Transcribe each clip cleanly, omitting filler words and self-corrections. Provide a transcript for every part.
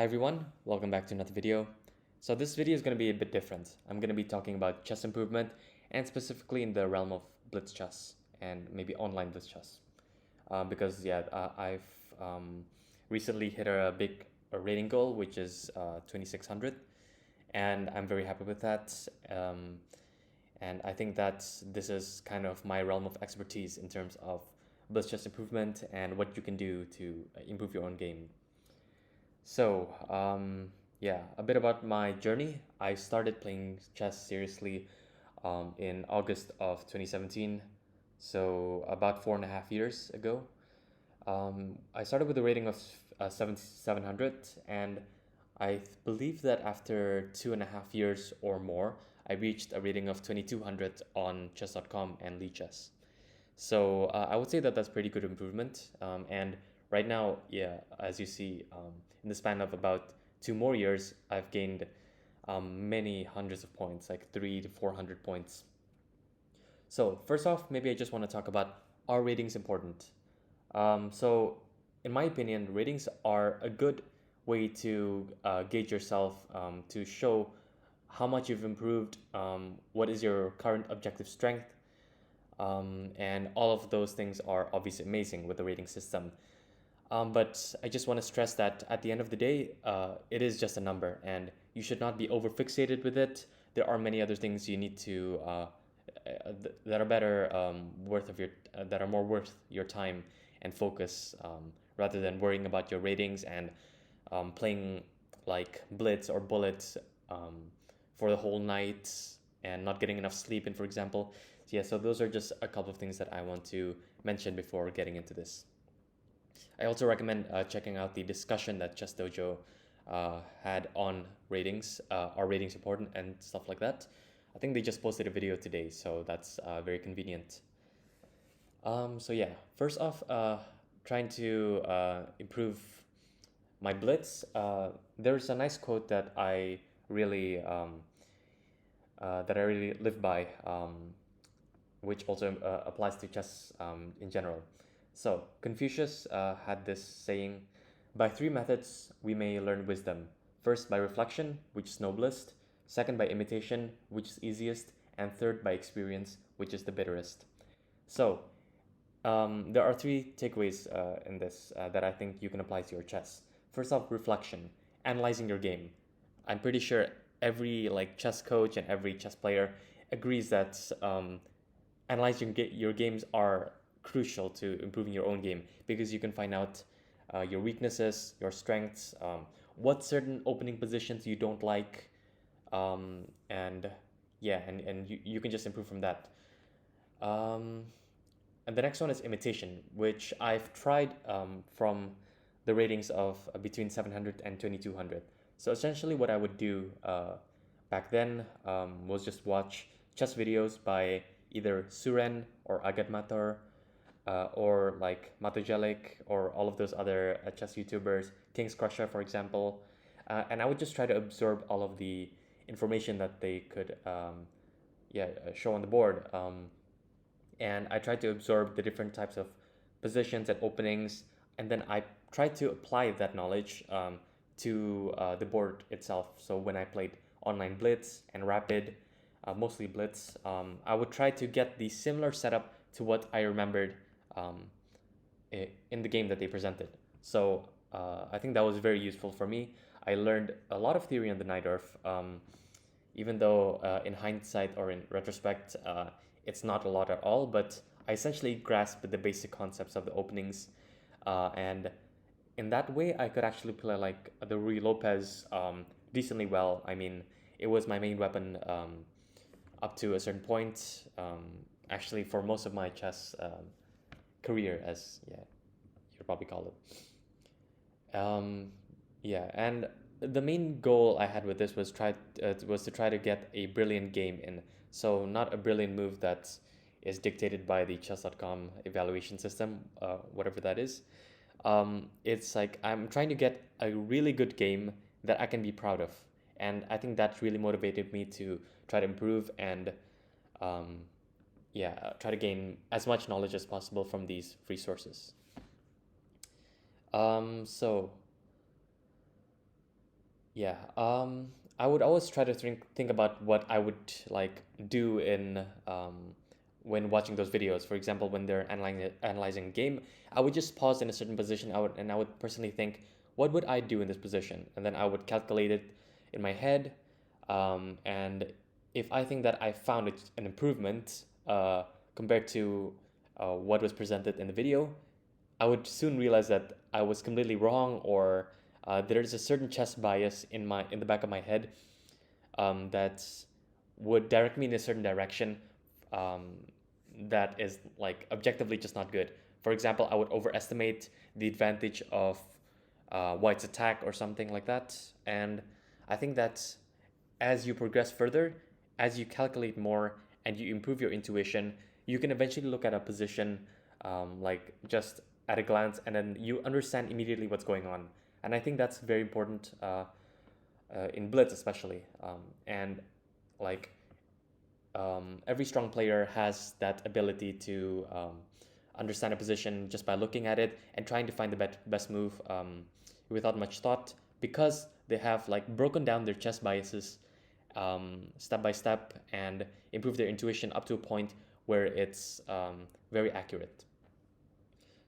Hi everyone, welcome back to another video. So this video is going to be a bit different. I'm going to be talking about chess improvement and specifically in the realm of Blitz chess and maybe online Blitz chess. I've recently hit a big rating goal, which is 2600, and I'm very happy with that. And I think that this is kind of my realm of expertise in terms of Blitz chess improvement and what you can do to improve your own game. So, a bit about my journey. I started playing chess seriously in August of 2017, so about 4.5 years ago. I started with a rating of 7,700, and believe that after 2.5 years or more, I reached a rating of 2,200 on chess.com and Lichess. So I would say that that's pretty good improvement. And right now, yeah, as you see, in the span of about 2 more years, I've gained many hundreds of points, like 300 to 400 points. So first off, maybe I just want to talk about, are ratings important? So in my opinion, ratings are a good way to gauge yourself, to show how much you've improved, what is your current objective strength, and all of those things are obviously amazing with the rating system. But I just want to stress that at the end of the day, it is just a number, and you should not be over fixated with it. There are many other things you need to that are better that are more worth your time and focus, rather than worrying about your ratings and playing like Blitz or Bullets for the whole night and not getting enough sleep in, for example. So those are just a couple of things that I want to mention before getting into this. I also recommend checking out the discussion that Chess Dojo had on ratings, are ratings important and stuff like that. I think they just posted a video today, so that's very convenient. First off, trying to improve my Blitz. There's a nice quote that I really live by, which also applies to chess in general. So, Confucius had this saying, by three methods we may learn wisdom. First, by reflection, which is noblest. Second, by imitation, which is easiest. And third, by experience, which is the bitterest. So, there are three takeaways in this that I think you can apply to your chess. First off, reflection, analyzing your game. I'm pretty sure every chess coach and every chess player agrees that analyzing your games are crucial to improving your own game, because you can find out your weaknesses, your strengths, what certain opening positions you don't like, and you can just improve from that. Um, and the next one is imitation, which I've tried from the ratings of between 700 and 2200. So essentially, what I would do back then was just watch chess videos by either Suren or Agadmator, or like Matogelic or all of those other chess YouTubers, King's Crusher, for example. And I would just try to absorb all of the information that they could show on the board. And I tried to absorb the different types of positions and openings, and then I tried to apply that knowledge to the board itself. So when I played online Blitz and Rapid, mostly Blitz, I would try to get the similar setup to what I remembered um, in the game that they presented. So I think that was very useful for me. I learned a lot of theory on the Najdorf, even though in hindsight or in retrospect, it's not a lot at all, but I essentially grasped the basic concepts of the openings, and in that way, I could actually play like the Ruy Lopez decently well. I mean, it was my main weapon up to a certain point. Actually, for most of my chess career, as you'd probably call it. And the main goal I had with this was to try to get a brilliant game in. So not a brilliant move that is dictated by the chess.com evaluation system, whatever that is. It's like I'm trying to get a really good game that I can be proud of, and I think that really motivated me to try to improve and try to gain as much knowledge as possible from these free sources. So Yeah, I would always try to think about what I would like do in when watching those videos. For example, when they're analyzing a game, I would just pause in a certain position. I would personally think, what would I do in this position, and then I would calculate it in my head. And if I think that I found an improvement compared to what was presented in the video, I would soon realize that I was completely wrong, or there's a certain chess bias in the back of my head that would direct me in a certain direction um, that is like objectively just not good. For example, I would overestimate the advantage of White's attack or something like that, and I think that as you progress further, as you calculate more and you improve your intuition, you can eventually look at a position like just at a glance, and then you understand immediately what's going on. And I think that's very important in Blitz, especially. And like every strong player has that ability to understand a position just by looking at it and trying to find the best move without much thought, because they have like broken down their chess biases step by step and improve their intuition up to a point where it's very accurate.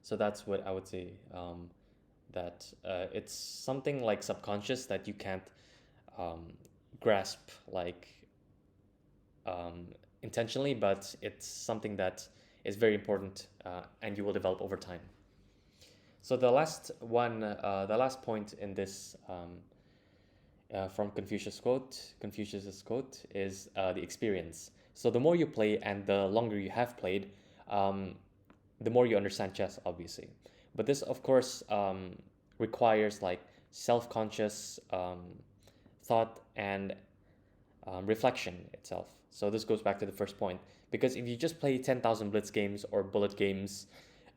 So that's what I would say. That it's something like subconscious that you can't um, grasp like um, intentionally, but it's something that is very important and you will develop over time. So the last point in this from Confucius's quote is the experience. So the more you play and the longer you have played, um, the more you understand chess, obviously. But this, of course, requires like self-conscious thought and reflection itself. So this goes back to the first point, because if you just play 10,000 blitz games or bullet games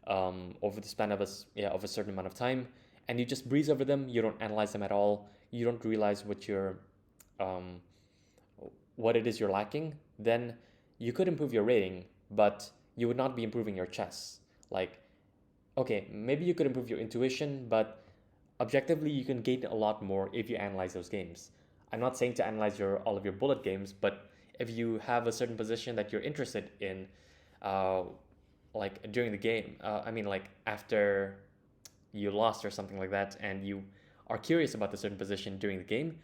over the span of of a certain amount of time, and you just breeze over them, you don't analyze them at all, you don't realize um, what it is you're lacking, then you could improve your rating, but you would not be improving your chess. Like, okay, maybe you could improve your intuition, but objectively you can gain a lot more if you analyze those games. I'm not saying to analyze all of your bullet games, but if you have a certain position that you're interested in, uh, like during the game, I mean, like after you lost or something like that, and you are curious about the certain position during the game,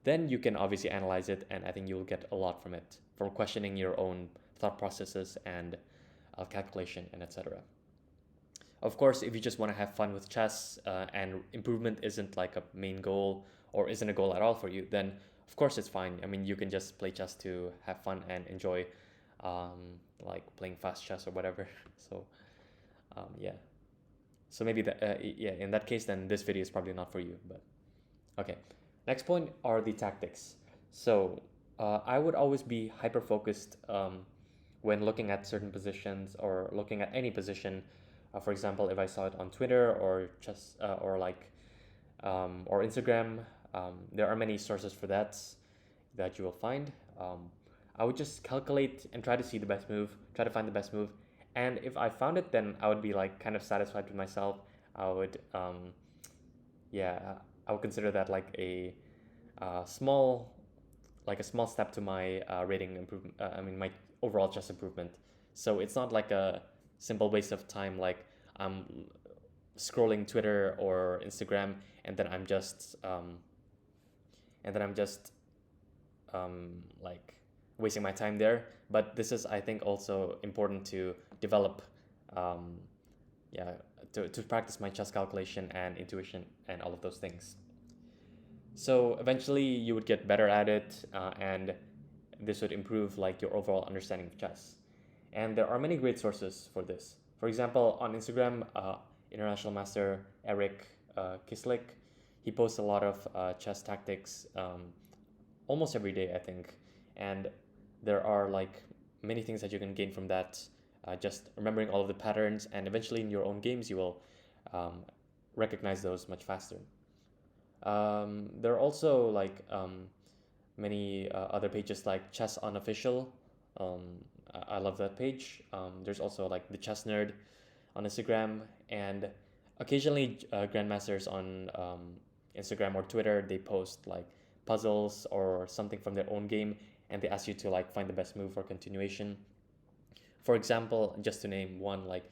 then you can obviously analyze it, and I think you'll get a lot from it, from questioning your own thought processes and calculation and etc. Of course, if you just want to have fun with chess and improvement isn't like a main goal or isn't a goal at all for you, then of course it's fine. I mean, you can just play chess to have fun and enjoy like playing fast chess or whatever. So yeah. So maybe yeah, in that case, then this video is probably not for you. But okay. Next point are the tactics. So I would always be hyper focused when looking at certain positions or looking at any position. For example, if I saw it on Twitter or just or like or Instagram, there are many sources for that you will find. I would just calculate and try to see the best move, try to find the best move, and if I found it, then I would be like kind of satisfied with myself. I would yeah, I would consider that like a small like a small step to my rating improvement. I mean my overall chess improvement. So it's not like a simple waste of time. Like I'm scrolling Twitter or Instagram, and then I'm just like wasting my time there. But this is, I think, also important to develop, um, yeah, to practice my chess calculation and intuition and all of those things. So eventually, you would get better at it, and this would improve like your overall understanding of chess. And there are many great sources for this. For example, on Instagram, International Master Eric Kislik, he posts a lot of chess tactics almost every day, I think. And there are like many things that you can gain from that. Just remembering all of the patterns, and eventually in your own games, you will recognize those much faster. There are also like many other pages like Chess Unofficial. I love that page. There's also like the Chess Nerd on Instagram, and occasionally grandmasters on Instagram or Twitter. They post like puzzles or something from their own game, and they ask you to like find the best move for continuation. For example, just to name one, like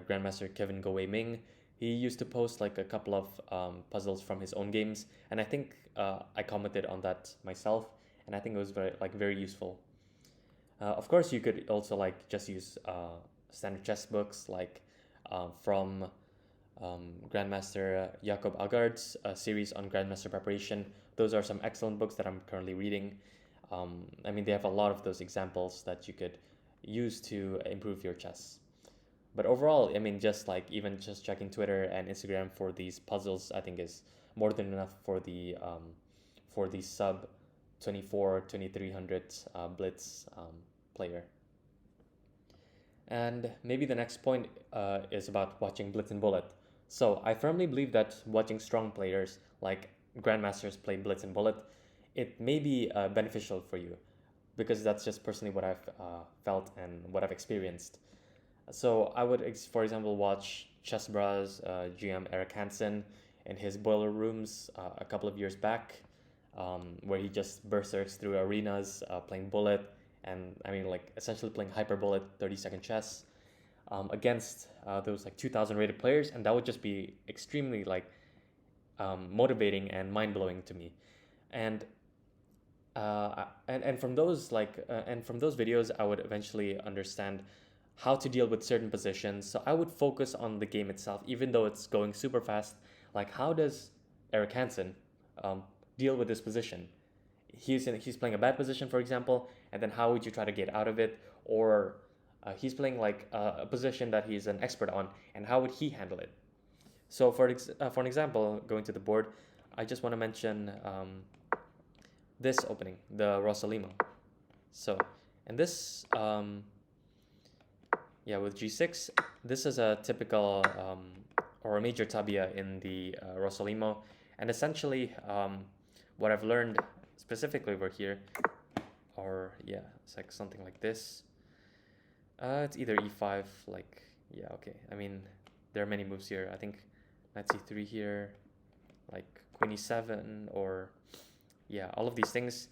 Grandmaster Kevin Go Wei Ming, he used to post like a couple of puzzles from his own games, and I think I commented on that myself, and I think it was very useful. Of course, you could also like just use standard chess books like from Grandmaster Jakob Agard's series on Grandmaster preparation. Those are some excellent books that I'm currently reading. I mean, they have a lot of those examples that you could use to improve your chess. But overall, I mean, just like even just checking Twitter and Instagram for these puzzles, I think is more than enough for the sub 2300 Blitz player. And maybe the next point is about watching Blitz and Bullet. So I firmly believe that watching strong players like Grandmasters play Blitz and Bullet, it may be beneficial for you because that's just personally what I've felt and what I've experienced. So I would, for example, watch Chess Bras GM Eric Hansen in his boiler rooms a couple of years back, where he just berserks through arenas playing Bullet, and I mean like essentially playing Hyper Bullet 30-second chess against those like 2,000 rated players, and that would just be extremely like motivating and mind blowing to me. And and from those from those videos, I would eventually understand how to deal with certain positions. So I would focus on the game itself, even though it's going super fast. Like, how does Eric Hansen um, deal with this position? He's playing a bad position, for example, and then how would you try to get out of it? Or he's playing like a position that he's an expert on, and how would he handle it? So for an example, going to the board, I just want to mention this opening, the Rosalimo. So, and this, with G6, this is a typical or a major tabia in the Rosalimo. And essentially, what I've learned specifically over here, it's like something like this. It's either E5, okay. I mean, there are many moves here. I think knight C3 here, like Queen E7, or all of these things.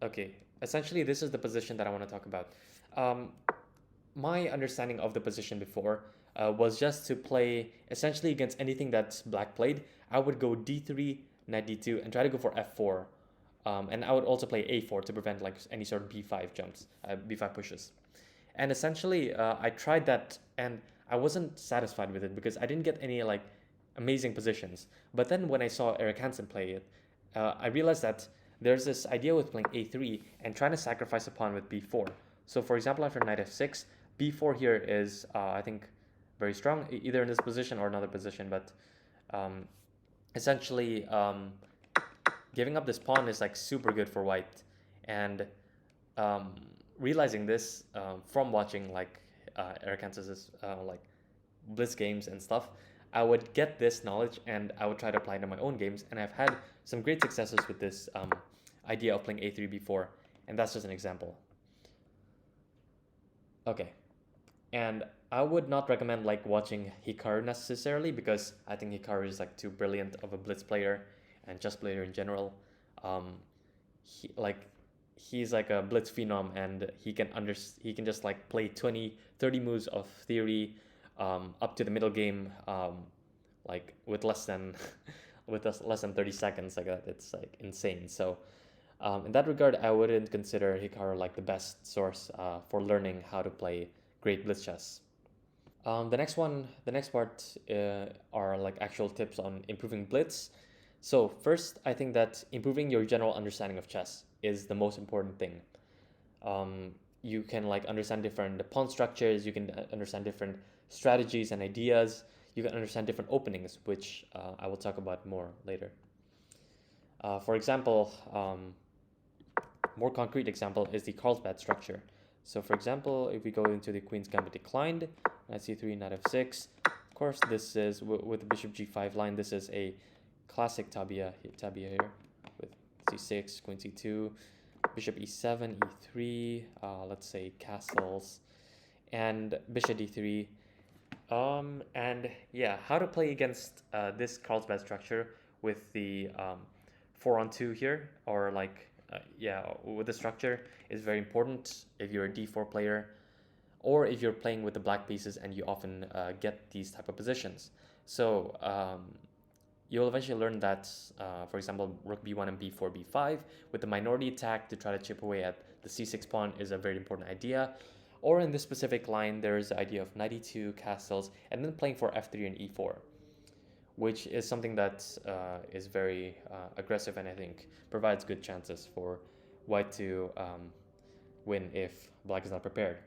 Okay, essentially this is the position that I want to talk about. My understanding of the position before was just to play essentially against anything that black played. I would go D3, knight D2, and try to go for F4. And I would also play A4 to prevent like any sort of B5 jumps, B5 pushes. And essentially, I tried that, and I wasn't satisfied with it because I didn't get any like amazing positions. But then when I saw Eric Hansen play it, I realized that there's this idea with playing A3 and trying to sacrifice a pawn with B4. So for example, after knight F6, B4 here is, I think, very strong, either in this position or another position. But essentially, giving up this pawn is like super good for white. And realizing this from watching like Eric Hansen's like Blitz games and stuff, I would get this knowledge and I would try to apply it to my own games. And I've had some great successes with this idea of playing A3 before, and that's just an example. Okay, and I would not recommend like watching Hikaru necessarily because I think Hikaru is like too brilliant of a Blitz player and chess player in general. He's like a Blitz phenom, and he can just like play 20-30 moves of theory up to the middle game like with less than less than 30 seconds. Like that, it's like insane. So in that regard, I wouldn't consider Hikaru like the best source for learning how to play great Blitz chess. The next part are like actual tips on improving Blitz. So first, I think that improving your general understanding of chess is the most important thing. You can like understand different pawn structures, you can understand different strategies and ideas, you can understand different openings, which I will talk about more later. For example, more concrete example is the Carlsbad structure. So for example, if we go into the Queen's Gambit declined, knight c3, knight f6, of course this is with the bishop g5 line, this is a classic tabia here with c6, queen c2, bishop e7, e3, let's say castles, and bishop d3. And how to play against this Carlsbad structure with the 4-on-2 here, or like with the structure is very important if you're a d4 player, or if you're playing with the black pieces and you often get these type of positions. So you'll eventually learn that, for example, rook b1 and b4, b5 with the minority attack to try to chip away at the c6 pawn is a very important idea. Or in this specific line, there is the idea of knight e2, castles, and then playing for f3 and e4, which is something that is very aggressive and I think provides good chances for white to win if black is not prepared.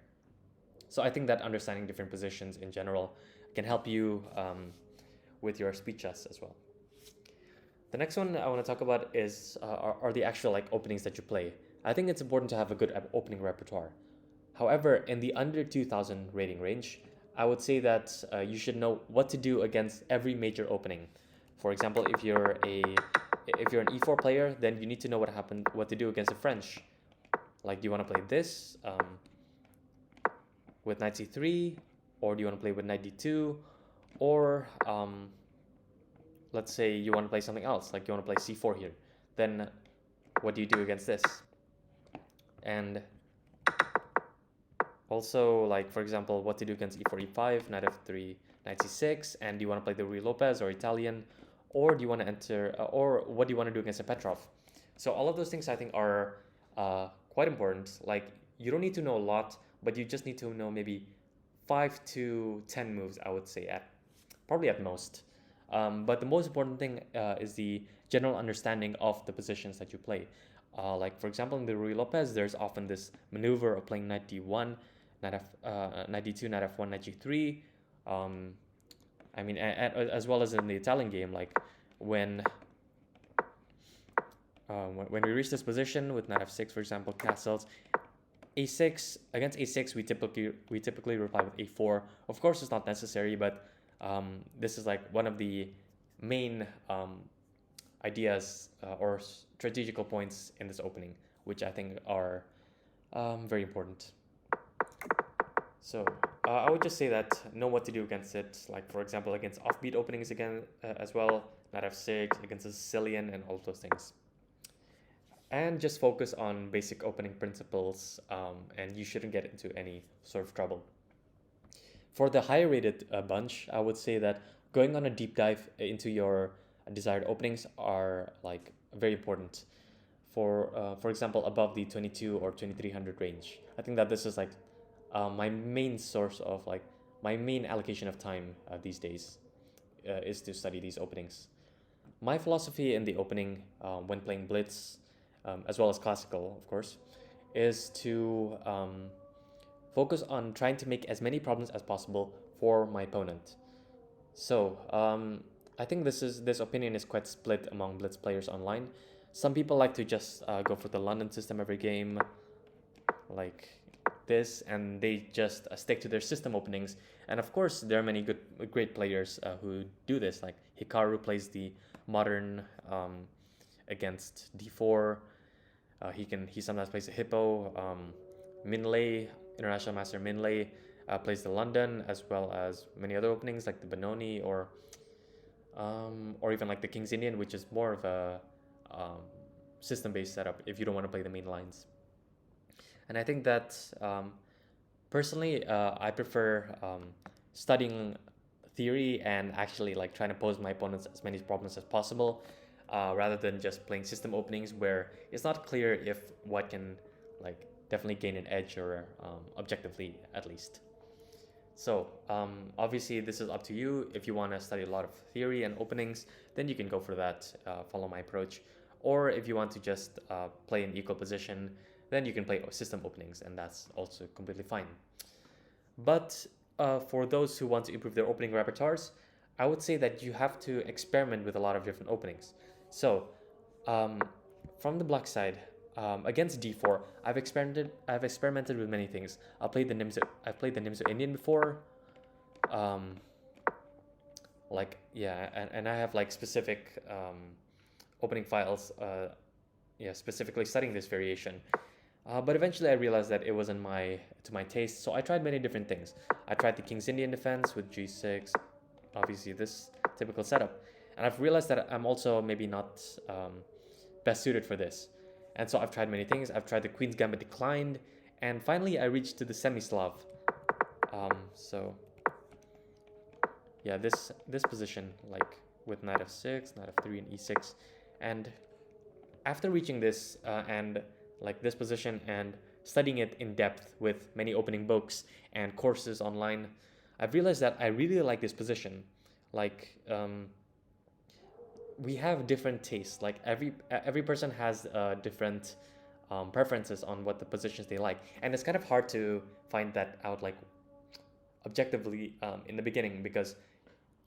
So I think that understanding different positions in general can help you with your speed chess as well. The next one I want to talk about is are the actual like openings that you play. I think it's important to have a good opening repertoire. However, in the under 2000 rating range, I would say that you should know what to do against every major opening. For example, if you're an e4 player, then you need to know what to do against the French. Like, do you want to play this with knight c3, or do you want to play with knight d2, or let's say you want to play something else, like you want to play c4 here. Then what do you do against this? And also, like, for example, what to do against e4, e5, knight f3, knight c6, and do you want to play the Ruy Lopez or Italian, or do you want to enter, or what do you want to do against a Petrov? So all of those things I think are quite important. Like, you don't need to know a lot, but you just need to know maybe 5 to 10 moves, I would say, probably at most. But the most important thing is the general understanding of the positions that you play. Like, for example, in the Ruy Lopez, there's often this maneuver of playing knight d1, knight d2, knight f1, knight g3. I mean, as well as in the Italian game, like when we reach this position with knight f6, for example, castles, a6 against a6, we typically reply with a4. Of course, it's not necessary, but this is like one of the main ideas or strategical points in this opening, which I think are very important. So I would just say that know what to do against it. Like, for example, against offbeat openings again as well, knight f6, against a Sicilian, and all of those things. And just focus on basic opening principles, and you shouldn't get into any sort of trouble. For the higher rated bunch, I would say that going on a deep dive into your desired openings are like very important. For example, above the 22 or 2300 range. I think that this is like my main source of like my main allocation of time these days is to study these openings. My philosophy in the opening when playing Blitz, as well as classical, of course, is to focus on trying to make as many problems as possible for my opponent. So I think this opinion is quite split among Blitz players online. Some people like to just go for the London system every game, like this, and they just stick to their system openings. And of course, there are many great players who do this. Like Hikaru plays the modern against d4. He sometimes plays the Hippo. Minlay, International Master Minlay, plays the London, as well as many other openings like the Benoni or even like the King's Indian, which is more of a system-based setup if you don't want to play the main lines. And I think that personally, I prefer studying theory and actually like trying to pose my opponents as many problems as possible, rather than just playing system openings where it's not clear if what can like definitely gain an edge or objectively at least. So obviously this is up to you. If you want to study a lot of theory and openings, then you can go for that, follow my approach. Or if you want to just play an equal position, then you can play system openings, and that's also completely fine. But for those who want to improve their opening repertoires, I would say that you have to experiment with a lot of different openings. So from the black side, against d4, I've experimented with many things. I've played the Nimzo Indian before. And I have like specific opening files specifically studying this variation. But eventually I realized that it wasn't to my taste, so I tried many different things. I tried the King's Indian defense with g6, obviously this typical setup. And I've realized that I'm also maybe not best suited for this. And so I've tried many things. I've tried the Queen's Gambit declined, and finally I reached to the semi-Slav. So yeah, this position, like with knight f6, knight f3, and e6, and after reaching this and like this position and studying it in depth with many opening books and courses online, I've realized that I really like this position. Like we have different tastes. Like every person has different preferences on what the positions they like, and it's kind of hard to find that out like objectively in the beginning, because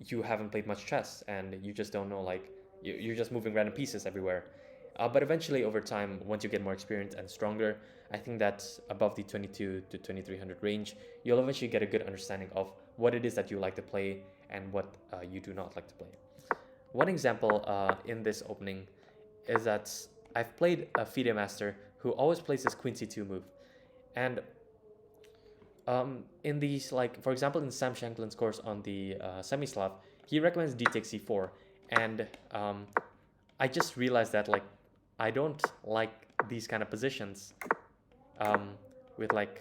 you haven't played much chess and you just don't know, like you're just moving random pieces everywhere. But eventually over time, once you get more experience and stronger, I think that above the 22 to 2300 range, you'll eventually get a good understanding of what it is that you like to play and what you do not like to play. One example in this opening is that I've played a FIDE master who always plays this Queen C2 move. And in these, like for example, in Sam Shanklin's course on the semi-Slav, he recommends d takes c4, and I just realized that like I don't like these kind of positions with like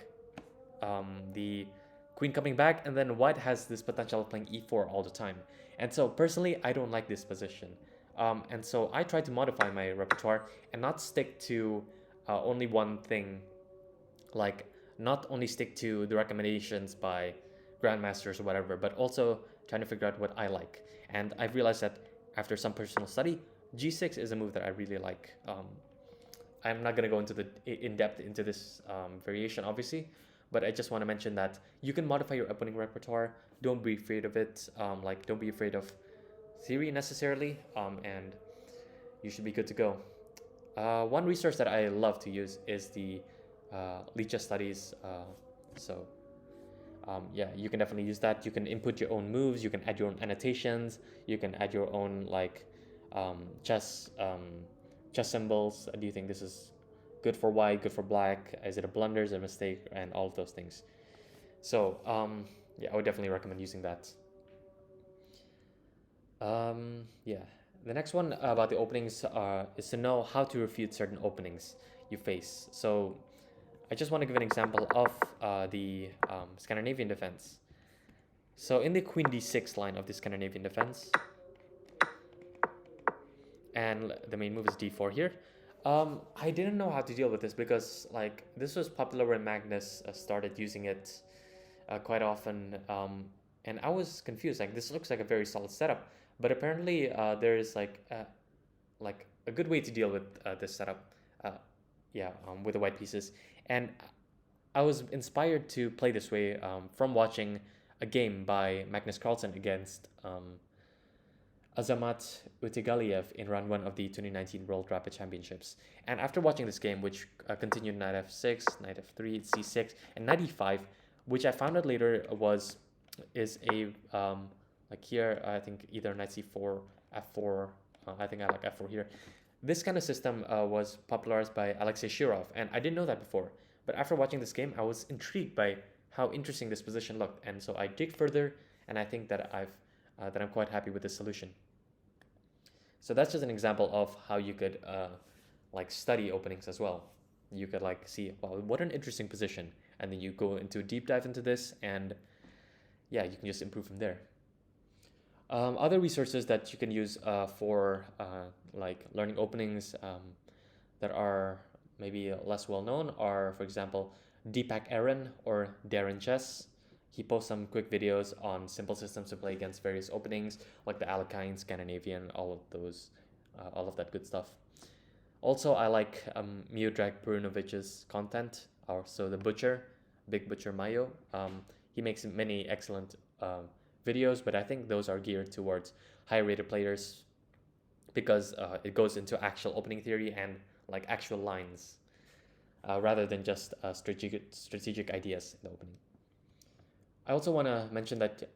the queen coming back, and then white has this potential of playing e4 all the time. And so personally, I don't like this position. And so I try to modify my repertoire and not stick to only one thing, like not only stick to the recommendations by grandmasters or whatever, but also trying to figure out what I like. And I've realized that after some personal study, g6 is a move that I really like. I'm not going to go into the in-depth into this variation, obviously, but I just want to mention that you can modify your opening repertoire. Don't be afraid of it. Like, don't be afraid of theory necessarily, and you should be good to go. One resource that I love to use is the Licha Studies. Yeah, you can definitely use that. You can input your own moves. You can add your own annotations. You can add your own like chess symbols. Do you think this is good for white, good for black? Is it a blunder, is it a mistake, and all of those things. So yeah, I would definitely recommend using that. Yeah, the next one about the openings is to know how to refute certain openings you face. So I just want to give an example of the Scandinavian defense. So in the queen d6 line of the Scandinavian defense, and the main move is d4 here, I didn't know how to deal with this, because like this was popular when Magnus started using it quite often, and I was confused. Like, this looks like a very solid setup, but apparently there is like a good way to deal with this setup. With the white pieces, and I was inspired to play this way from watching a game by Magnus Carlsen against Azamat Utigaliev in round 1 of the 2019 World Rapid Championships. And after watching this game, which continued knight f6, knight f3, c6, and knight e5, which I found out later is a like here, I think either knight c4, f4. I think I like f4 here. This kind of system was popularized by Alexei Shirov, and I didn't know that before. But after watching this game, I was intrigued by how interesting this position looked, and so I dig further, and I think that I'm quite happy with this solution. So that's just an example of how you could like study openings as well. You could like see, wow, what an interesting position, and then you go into a deep dive into this, and yeah, you can just improve from there. Other resources that you can use for like learning openings that are maybe less well known are, for example, Deepak Aaron or Darren Chess. He posts some quick videos on simple systems to play against various openings, like the Alekhine, Scandinavian, all of that good stuff. Also, I like Miodrag Perunovic's content, also the Butcher, Big Butcher Mayo. He makes many excellent videos, but I think those are geared towards higher rated players, because it goes into actual opening theory and like actual lines rather than just strategic ideas in the opening. I also want to mention that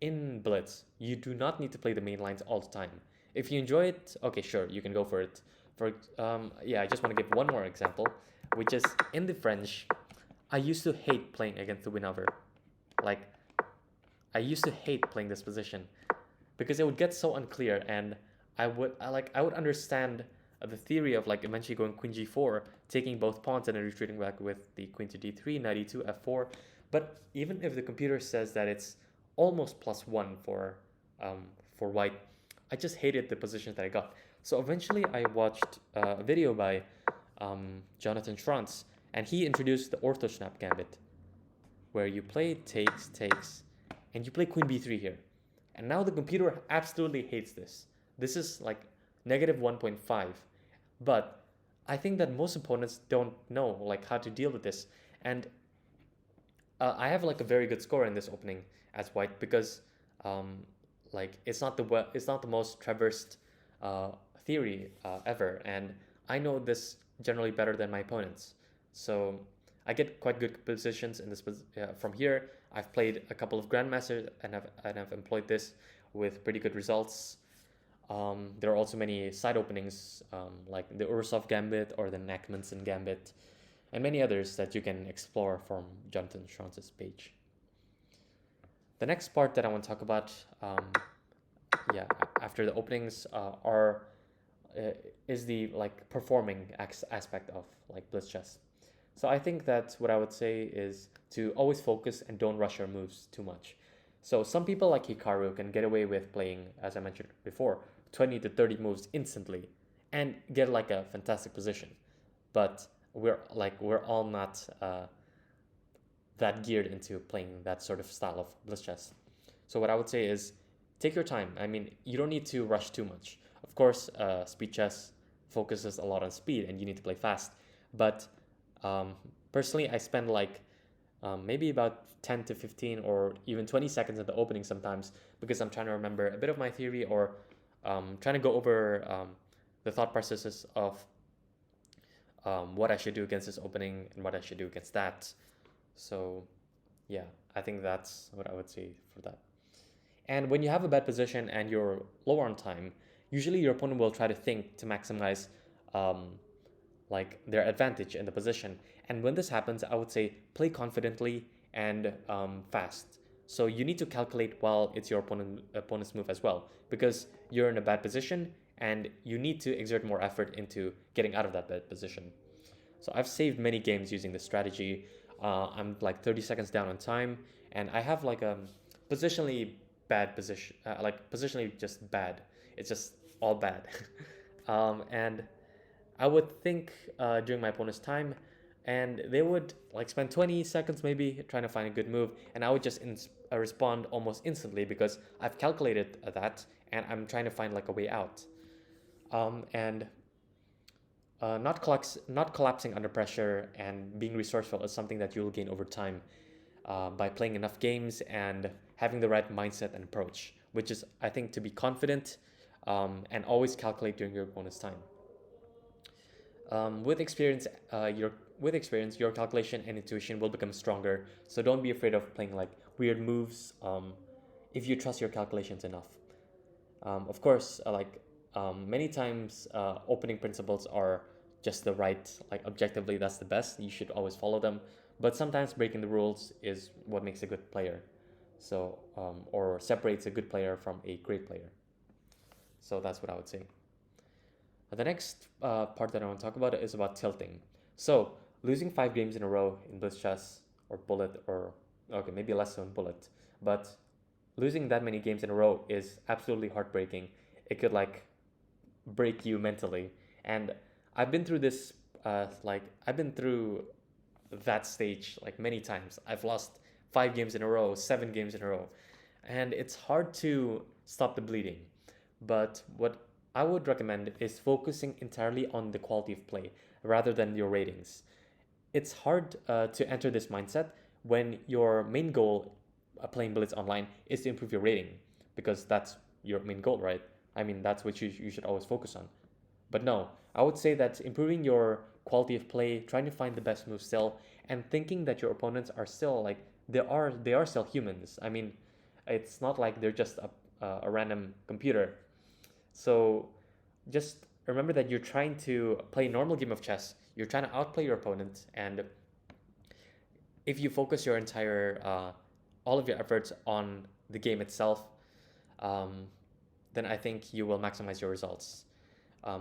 in Blitz, you do not need to play the main lines all the time. If you enjoy it, okay, sure, you can go for it. I just want to give one more example, which is in the French. I used to hate playing against the Winover. Like, I used to hate playing this position because it would get so unclear, and I would understand the theory of like eventually going queen g4, taking both pawns and then retreating back with the queen to d3, knight e2, f4. But even if the computer says that it's almost +1 for white, I just hated the positions that I got. So eventually I watched a video by Jonathan Schranz, and he introduced the ortho-snap gambit, where you play takes, and you play queen b3 here. And now the computer absolutely hates this. This is like -1.5. But I think that most opponents don't know like how to deal with this. And I have like a very good score in this opening as white because like it's not the most traversed theory ever, and I know this generally better than my opponents. So I get quite good positions in this from here. I've played a couple of grandmasters and have employed this with pretty good results. There are also many side openings like the Ursov Gambit or the Nackmanson Gambit, and many others that you can explore from Jonathan Schranz's page. The next part that I want to talk about, after the openings, is the like performing aspect of like Blitz chess. So I think that what I would say is to always focus and don't rush your moves too much. So some people like Hikaru can get away with playing, as I mentioned before, 20 to 30 moves instantly and get like a fantastic position. But we're all not that geared into playing that sort of style of Blitz chess. So what I would say is take your time. I mean, you don't need to rush too much. Of course, speed chess focuses a lot on speed and you need to play fast. But personally, I spend like maybe about 10 to 15 or even 20 seconds at the opening sometimes because I'm trying to remember a bit of my theory or trying to go over the thought processes of what I should do against this opening and what I should do against that. So yeah, I think that's what I would say for that. And when you have a bad position and you're low on time, usually your opponent will try to think to maximize like their advantage in the position. And when this happens, I would say play confidently and fast. So you need to calculate while it's your opponent's move as well, because you're in a bad position and you need to exert more effort into getting out of that bad position. So I've saved many games using this strategy. I'm like 30 seconds down on time, and I have like a positionally bad position, like positionally just bad. It's just all bad. And I would think during my opponent's time, and they would like spend 20 seconds maybe trying to find a good move, and I would just respond almost instantly because I've calculated that and I'm trying to find like a way out. And not collapsing under pressure and being resourceful is something that you'll gain over time by playing enough games and having the right mindset and approach, which is, I think, to be confident and always calculate during your opponent's time. With experience, your calculation and intuition will become stronger. So don't be afraid of playing like weird moves if you trust your calculations enough. Of course, many times, opening principles are just the right, like objectively, that's the best. You should always follow them. But sometimes breaking the rules is what makes a good player. So, or separates a good player from a great player. So that's what I would say. The next part that I want to talk about is about tilting. So losing 5 games in a row in Blitz chess or bullet, or okay, maybe less so in bullet, but losing that many games in a row is absolutely heartbreaking. It could like break you mentally, and I've been through this. I've been through that stage like many times. I've lost 5 games in a row, 7 games in a row, and it's hard to stop the bleeding. But what I would recommend is focusing entirely on the quality of play rather than your ratings. It's hard to enter this mindset when your main goal playing Blitz online is to improve your rating, because that's your main goal, right? I mean, that's what you should always focus on. But no, I would say that improving your quality of play, trying to find the best move still, and thinking that your opponents are still like they are still humans. I mean, it's not like they're just a random computer. So just remember that you're trying to play a normal game of chess. You're trying to outplay your opponent, and if you focus your entire all of your efforts on the game itself, then I think you will maximize your results.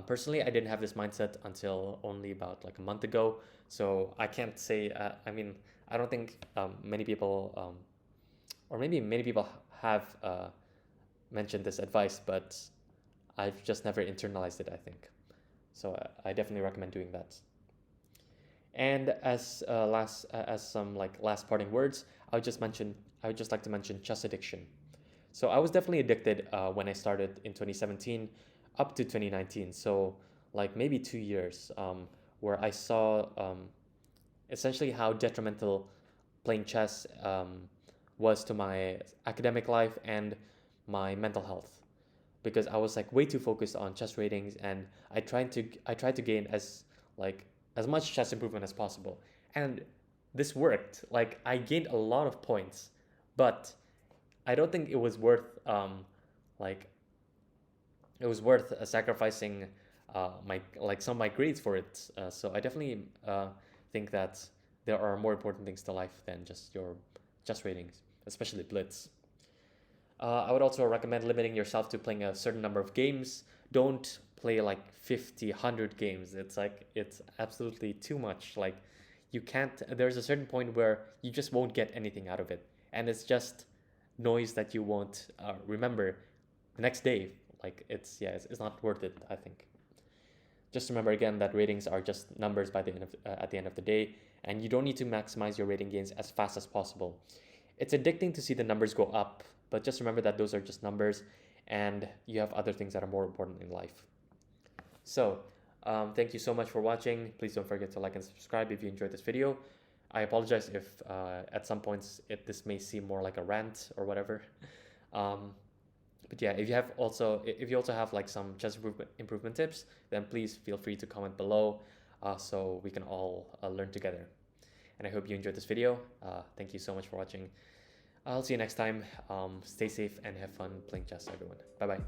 Personally, I didn't have this mindset until only about like a month ago, so I can't say. I mean, I don't think many people, or maybe many people have mentioned this advice, but I've just never internalized it, I think. So I definitely recommend doing that. And as some like last parting words, I would just like to mention chess addiction. So I was definitely addicted when I started in 2017 up to 2019. So like maybe 2 years, where I saw essentially how detrimental playing chess was to my academic life and my mental health, because I was like way too focused on chess ratings, and I tried to gain like as much chess improvement as possible. And this worked. Like I gained a lot of points, but I don't think it was worth like it was worth sacrificing my like some of my grades for it. So I definitely think that there are more important things to life than just your chess ratings, especially Blitz. I would also recommend limiting yourself to playing a certain number of games. Don't play like 50, 100 games. It's like, it's absolutely too much. Like, you can't, there's a certain point where you just won't get anything out of it. And it's just noise that you won't remember the next day. Like, it's not worth it, I think. Just remember again that ratings are just numbers at the end of the day, and you don't need to maximize your rating gains as fast as possible. It's addicting to see the numbers go up, but just remember that those are just numbers, and you have other things that are more important in life. So, thank you so much for watching. Please don't forget to like and subscribe if you enjoyed this video. I apologize if at some points this may seem more like a rant or whatever. Um, but yeah, if you also have like some chess improvement tips, then please feel free to comment below, so we can all learn together. And I hope you enjoyed this video. Thank you so much for watching. I'll see you next time. Stay safe and have fun playing chess, everyone. Bye bye.